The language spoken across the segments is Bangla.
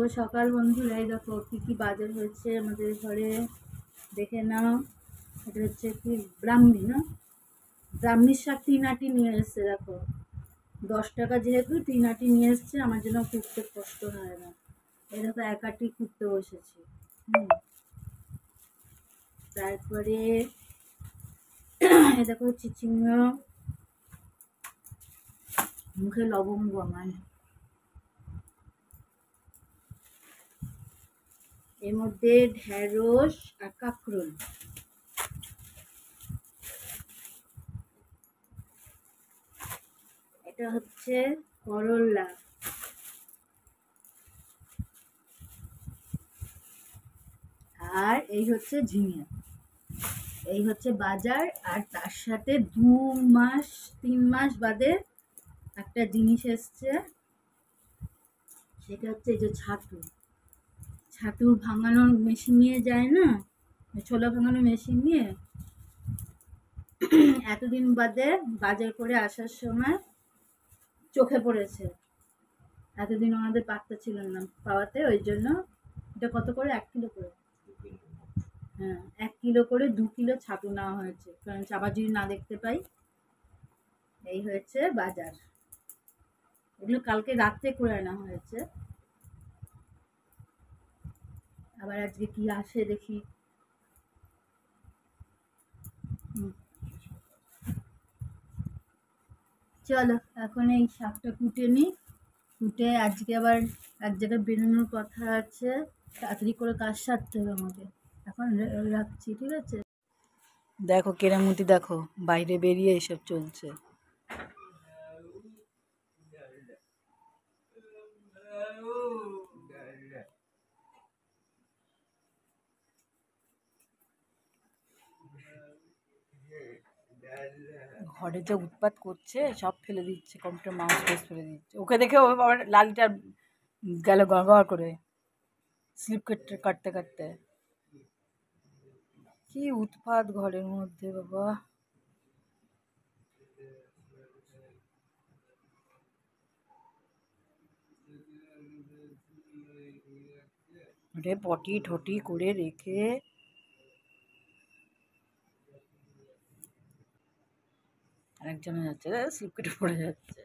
শুভ সকাল বন্ধুরা। এই দেখো কী কী বাজার হয়েছে আমাদের ঘরে, দেখে নাও। এটা হচ্ছে কি ব্রাহ্মী, না ব্রাহ্মীর শাক 3 আটি নিয়ে এসছে। দেখো 10 টাকা যেহেতু 3 আটি নিয়ে এসছে, আমার জন্য কুটতে কষ্ট হয় না। এই দেখো 1 আটি কুটতে বসেছি। তারপরে এই দেখো চিচিঙ্গা, মুখে লবঙ্গ আমার। এর মধ্যে ঢেঁড়স আর কাঁকরোল। এটা হচ্ছে করলা। আর এই হচ্ছে ঝিঙে। এই হচ্ছে বাজার। আর তার সাথে 2-3 মাস বাদে একটা জিনিস এসছে, সেটা হচ্ছে এই যে ছাতু ভাঙানোর মেশিন নিয়ে যায় না, ছোলা ভাঙানোর মেশিন নিয়ে। এতদিন বাদে বাজার করে আসার সময় চোখে পড়েছে। এতদিন আমাদের পাত্তা ছিল না পাওয়াতে, ওই জন্য। এটা কত করে? 1 কিলো করে? হ্যাঁ, 1 কিলো করে 2 কিলো ছাতু নেওয়া হয়েছে, কারণ আবার যদি না দেখতে পাই। এই হয়েছে বাজার। এগুলো কালকে রাত্রে করে আনা হয়েছে। আবার আজকে কি আসে দেখি। চলো এখন এই শাকটা কুটে নিই। কুটে আজকে আবার এক জায়গায় বেরোনোর কথা আছে, তাড়াতাড়ি করে কাজ সারতে হবে আমাকে। এখন রাখছি, ঠিক আছে? দেখো কেরামতি, দেখো বাইরে বেরিয়ে এসব চলছে। ঘরে যে উৎপাত করছে, সব ফেলে দিচ্ছে, কম্পিউটার মাউস টাউস ফেলে দিচ্ছে। ওকে দেখে ও আবার লালটা গেল গড় করে স্লিপ কাটতে কাটতে কাটতে। কি উৎপাত ঘরের মধ্যে বাবা! পটি ঠটি করে রেখে আরেকজনে যাচ্ছে, স্লিপ কেটে পড়ে যাচ্ছে।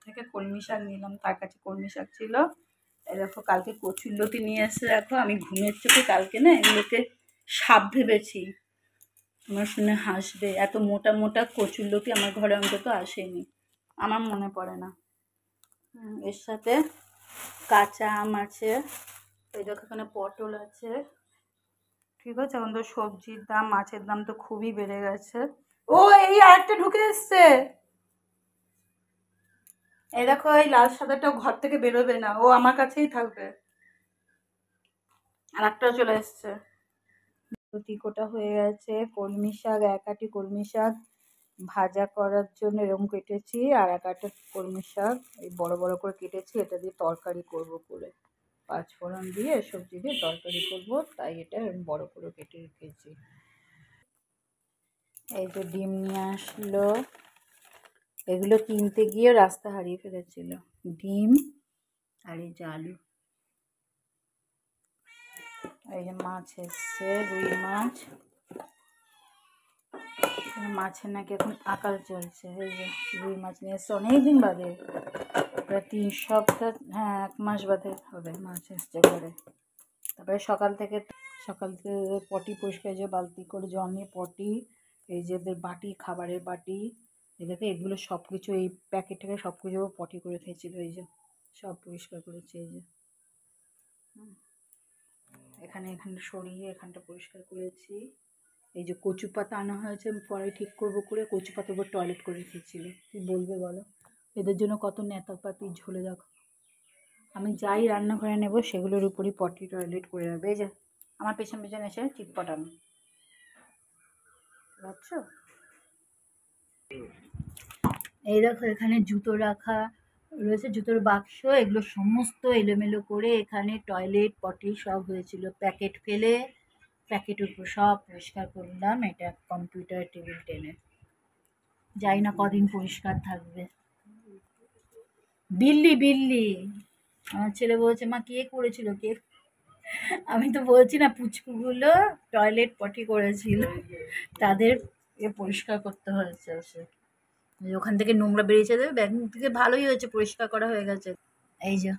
থেকে কলমি শাক নিলাম, তার কাছে কলমি শাক ছিল। এই দেখো কালকে কচুরলতি নিয়ে এসে, দেখো আমি ঘুমের চোখে কালকে না এগুলোকে সাপ ভেবেছি। তোমার শুনে হাসবে, এত মোটা মোটা কচুরলতি আমার ঘরে অন্তত আসেনি, আমার মনে পড়ে না। এর সাথে কাঁচা আম আছে, এই দেখো এখানে পটল আছে। ঠিক আছে, এখন তো সবজির দাম, মাছের দাম তো খুবই বেড়ে গেছে। ও এই আরেকটা ঢুকে এসছে। এই দেখো এই লাল সাদাটাও ঘর থেকে বেরোবে না, ও আমার কাছেই থাকবে। আর একটাও চলে এসছে। তিকোটা হয়ে গেছে। কলমি শাক, এক আঁটি কলমি শাক ভাজা করার জন্য এরকম কেটেছি, আর এক আঁটি কলমি শাক এই বড় বড় করে কেটেছি, এটা দিয়ে তরকারি করব করে, পাঁচফোড়ন দিয়ে সবজি দিয়ে তরকারি করব, তাই এটা এরকম বড় করে কেটে রেখেছি। এই যে ডিম নিয়ে আসলো, এগুলো কিনতে গিয়ে রাস্তা হারিয়ে ফেলেছিল। ডিম আর এই যে আলু। এই যে মাছ এসছে, রুই মাছ। মাছের নাকি এখন আকাল চলছে। এই যে রুই মাছ নিয়ে এসছে অনেকদিন বাদে, প্রায় 3 সপ্তাহ, হ্যাঁ 1 মাস বাদে হবে মাছ এসছে ঘরে। তারপরে সকাল থেকে পটি পরিষ্কার, যে বালতি করে জল নিয়ে পটি, এই যে এদের বাটি, খাবারের বাটি, এদেরকে এগুলো সব কিছু এই প্যাকেট থেকে সব কিছু পটি করে খেয়েছিল। এই যে সব পরিষ্কার করেছে। এই যে এখানে সরিয়ে এখানটা পরিষ্কার করেছি। এই যে কচু পাতা আনা হয়েছে, পরে ঠিক করবো করে কচু পাতার উপর টয়লেট করে রেখেছিল। কি বলবে বলো, এদের জন্য কত নেতাপাতি ঝোলে দেখো। আমি যাই রান্নাঘরে নেব সেগুলোর উপরই পটি টয়লেট করে রাখবে। এই যে আমার পেছন পেছন এসে চিটপটানো, বুঝছো? এই দেখো এখানে জুতো রাখা রয়েছে, জুতোর বাক্স, এগুলো সমস্ত এলোমেলো করে এখানে টয়লেট পটি সব হয়েছিল। প্যাকেট ফেলে প্যাকেটের উপর সব পরিষ্কার করলাম। এটা কম্পিউটার টেবিল টেনে, যাই না কদিন পরিষ্কার থাকবে। বিল্লি বিল্লি, আমার ছেলে বলছে মা কে করেছিল কে, আমি তো বলছি না পুচকুগুলো টয়লেট পটি করেছিল, তাদের পরিষ্কার করতে হয়েছে। ওখান থেকে নোংরা বেরিয়েছে, ব্যাগ থেকে ভালোই হয়েছে, পরিষ্কার করা হয়ে গেছে। এই যে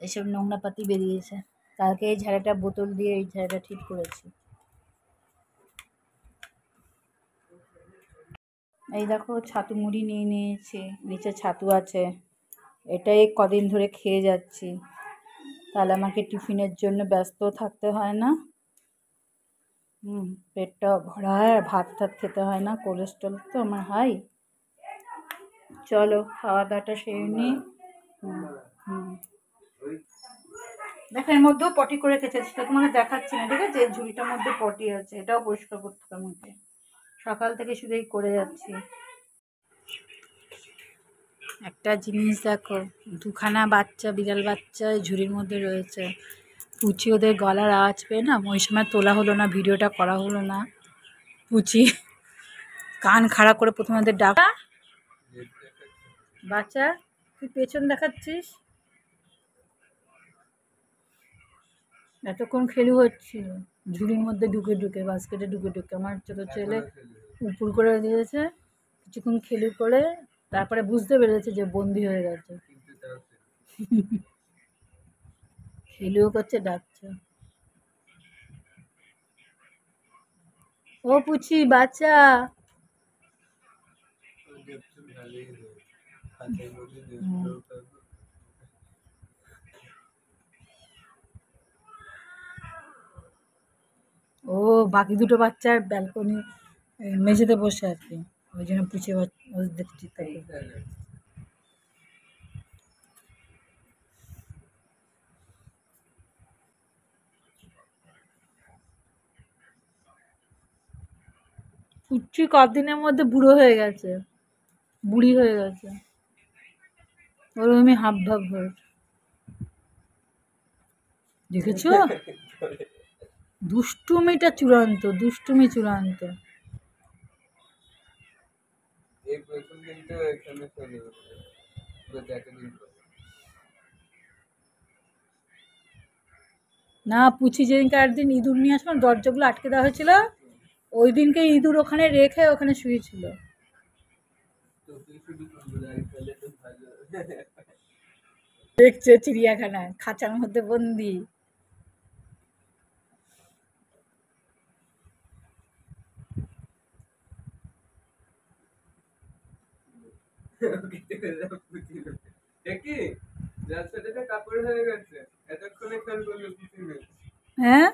এইসব নোংরা পাতি বেরিয়েছে, কালকে এই ঝাড়াটা বোতল দিয়ে এই ঝাড়াটা ঠিক করেছি। এই দেখো ছাতু মুড়ি নিয়ে নিয়েছি, নিচে ছাতু আছে, এটাই কদিন ধরে খেয়ে যাচ্ছি, তাহলে আমাকে টিফিনের জন্য ব্যস্ত থাকতে হয় না। পেটটা ভরা হয়, আর ভাত টাত খেতে হয় না, কোলেস্ট্রল তো আমার হাই। চলো খাওয়া দাওয়াটা সেরে নিই। দেখো এর মধ্যেও পটি করে রেখেছে, সেটা তোমাকে দেখাচ্ছি না, ঠিক আছে? ঝুড়িটার মধ্যে পটি আছে, এটাও পরিষ্কার করতে হবে আমাকে, সকাল থেকে শুধুই করে যাচ্ছি। একটা জিনিস দেখো, দুখানা বাচ্চা, বিড়াল বাচ্চা ঝুড়ির মধ্যে রয়েছে। পুচি ওদের গলার আওয়াজ পেয়ে না, ওই সময় তোলা হলো না, ভিডিওটা করা হলো না। পুচি কান খাড়া করে প্রথমে ওদের ডাক, বাচ্চা তুই পেছন দেখাচ্ছিস, এতক্ষণ খেলু হচ্ছিল ঝুড়ির মধ্যে ঢুকে ঢুকে, বাস্কেটে ঢুকে ঢুকে। আমার ছোটো ছেলে উপর করে দিয়েছে, কিছুক্ষণ খেলু করে তারপরে বুঝতে পেরেছে যে বন্দি হয়ে গেছে। খেলুও করছে, ডাকছে। ও পুচি বাচ্চা, ও বাকি দুটো বাচ্চার ব্যালকনি মেঝেতে বসে আর কি, ওই জন্য পুচি দেখছি। পুচি কদিনের মধ্যে বুড়ো হয়ে গেছে, বুড়ি হয়ে গেছে, ওরকমই হাব ভাব হয়ে। দেখেছো, দুষ্টুমিটা চূড়ান্ত, দুষ্টুমি চূড়ান্ত। না পুচি যেদিনকে একদিন ইঁদুর নিয়ে আসলাম, দরজাগুলো আটকে দেওয়া হয়েছিল, ওই দিনকে ইঁদুর ওখানে রেখে ওখানে শুয়েছিল। দেখছে চিড়িয়াখানায় খাঁচার মধ্যে বন্দি। হ্যাঁ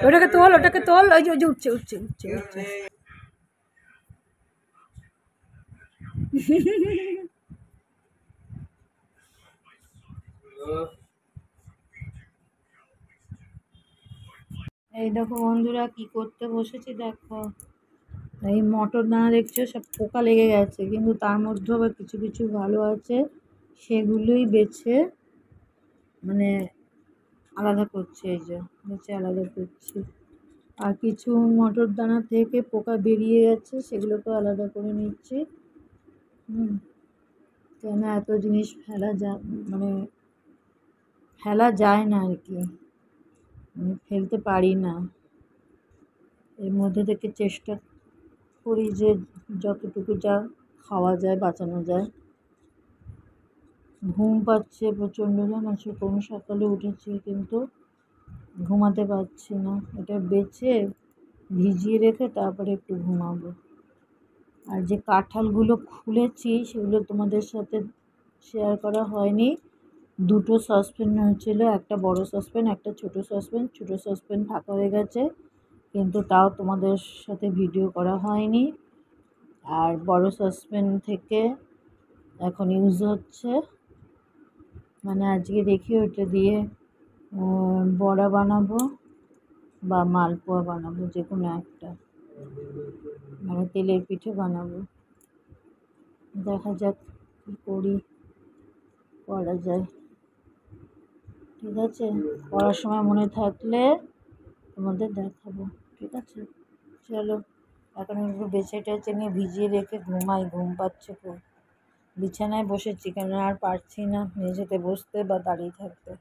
ওটাকে তোল, ওটাকে তোল, ওই যে উঠছে উঠছে উঠছে উঠছে। এই দেখো বন্ধুরা কি করতে বসেছি দেখো, এই মটর দানা দেখছো সব পোকা লেগে গেছে, কিন্তু তার মধ্যেও আবার কিছু কিছু ভালো আছে, সেগুলোই বেছে মানে আলাদা করছে, এই যে বেছে আলাদা করছি। আর কিছু মটর দানা থেকে পোকা বেরিয়ে গেছে, সেগুলোকে আলাদা করে নিচ্ছি। কেন এত জিনিস ফেলা যায় না আর কি, ফেলতে পারি না। এর মধ্যে থেকে চেষ্টা করি যে যতটুকু যা খাওয়া যায় বাঁচানো যায়। ঘুম পাচ্ছে প্রচণ্ড, জানাচ্ছি কোন সকালে উঠেছি কিন্তু ঘুমাতে পারছি না। এটা বেছে ভিজিয়ে রেখে তারপরে একটু ঘুমাবো। আর যে কাঁঠালগুলো খুলেছি সেগুলো তোমাদের সাথে শেয়ার করা হয়নি। দুটো সসপ্যান হয়েছিল, একটা বড় সসপ্যান, একটা ছোট সসপ্যান। ছোট সসপ্যান ফাঁকা হয়ে গেছে, কিন্তু তাও তোমাদের সাথে ভিডিও করা হয়নি। আর বড় সসপ্যান থেকে এখন ইউজ হচ্ছে, মানে আজকে দেখি ওটা দিয়ে বড়া বানাবো বা মালপোয়া বানাবো, যে কোনো একটা, মানে তেলের পিঠে বানাবো। দেখা যাক কী করা যায়। ঠিক আছে, করার সময় মনে থাকলে তোমাদের দেখাবো। ঠিক আছে, চলো এখন একটু বেছে টেছে নিয়ে ভিজিয়ে রেখে ঘুমাই, ঘুম পাচ্ছে খুব। বিছানায় বসেছি কেন আর পারছি না মেঝেতে বসতে বা দাঁড়িয়ে থাকতে।